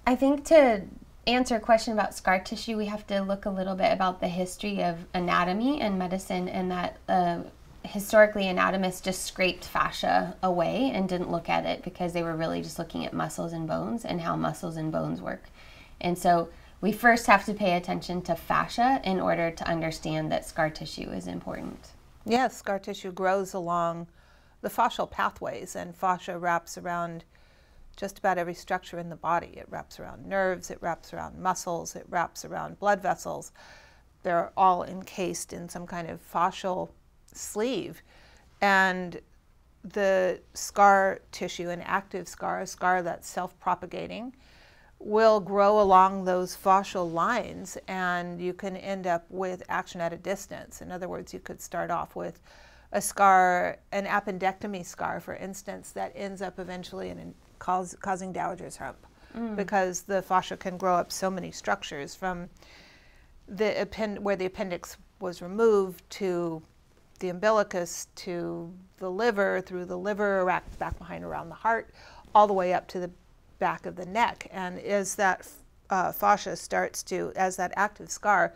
I think to answer a question about scar tissue, we have to look a little bit about the history of anatomy and medicine, and that historically anatomists just scraped fascia away and didn't look at it because they were really just looking at muscles and bones and how muscles and bones work. And so we first have to pay attention to fascia in order to understand that scar tissue is important. Yes, scar tissue grows along the fascial pathways, and fascia wraps around just about every structure in the body. It wraps around nerves, it wraps around muscles, it wraps around blood vessels. They're all encased in some kind of fascial sleeve. And the scar tissue, an active scar, a scar that's self-propagating, will grow along those fascial lines, and you can end up with action at a distance. In other words, you could start off with a scar, an appendectomy scar, for instance, that ends up eventually causing dowager's hump, because the fascia can grow up so many structures, from where the appendix was removed to the umbilicus to the liver, through the liver, back behind around the heart, all the way up to the back of the neck. And as that fascia starts to, as that active scar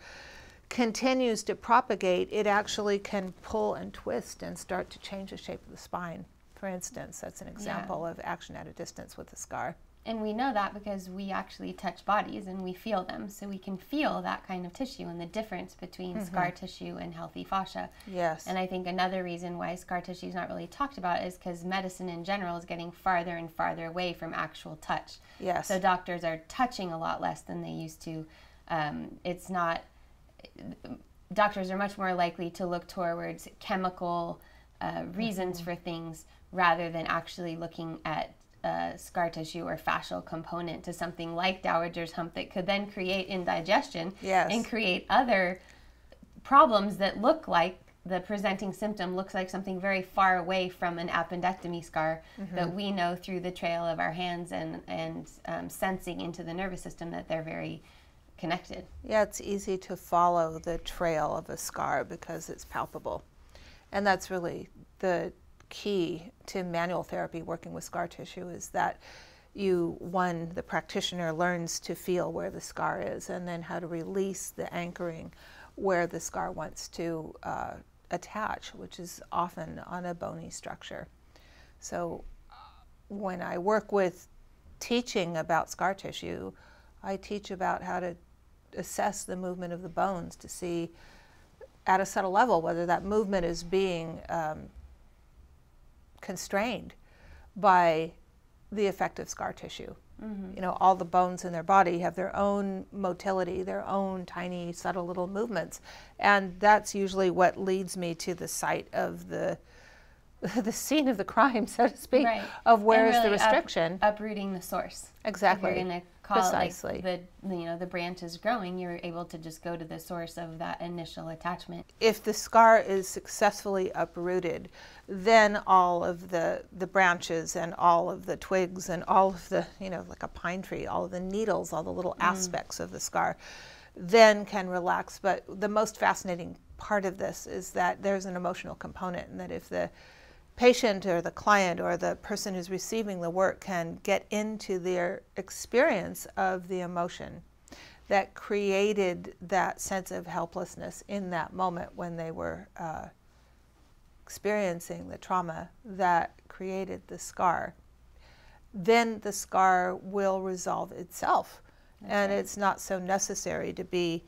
continues to propagate, it actually can pull and twist and start to change the shape of the spine. For instance, that's an example of action at a distance with a scar. And we know that because we actually touch bodies and we feel them. So we can feel that kind of tissue and the difference between scar tissue and healthy fascia. Yes. And I think another reason why scar tissue is not really talked about is because medicine in general is getting farther and farther away from actual touch. Yes. So doctors are touching a lot less than they used to. Doctors are much more likely to look towards chemical reasons for things rather than actually looking at scar tissue or fascial component to something like dowager's hump that could then create indigestion and create other problems that look like the presenting symptom looks like something very far away from an appendectomy scar that we know through the trail of our hands and sensing into the nervous system that they're very connected. Yeah, it's easy to follow the trail of a scar because it's palpable. And that's really the key to manual therapy working with scar tissue, is that the practitioner learns to feel where the scar is, and then how to release the anchoring where the scar wants to attach, which is often on a bony structure. So when I work with teaching about scar tissue, I teach about how to assess the movement of the bones to see at a subtle level whether that movement is being constrained by the effect of scar tissue. You know, all the bones in their body have their own motility, their own tiny, subtle little movements, and that's usually what leads me to the site of the scene of the crime, so to speak, of where is the restriction. Uprooting the source. Exactly. If you're going to call it like the branch is growing, you're able to just go to the source of that initial attachment. If the scar is successfully uprooted, then all of the branches and all of the twigs and all of the, like a pine tree, all of the needles, all the little aspects of the scar, then can relax. But the most fascinating part of this is that there's an emotional component, and that if the patient or the client or the person who's receiving the work can get into their experience of the emotion that created that sense of helplessness in that moment when they were experiencing the trauma that created the scar, then the scar will resolve itself. And it's not so necessary to be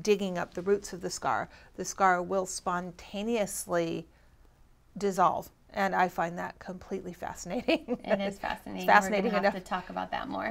digging up the roots of the scar. The scar will spontaneously dissolve, and I find that completely fascinating. It is fascinating. It's fascinating We're going to have enough to talk about that more.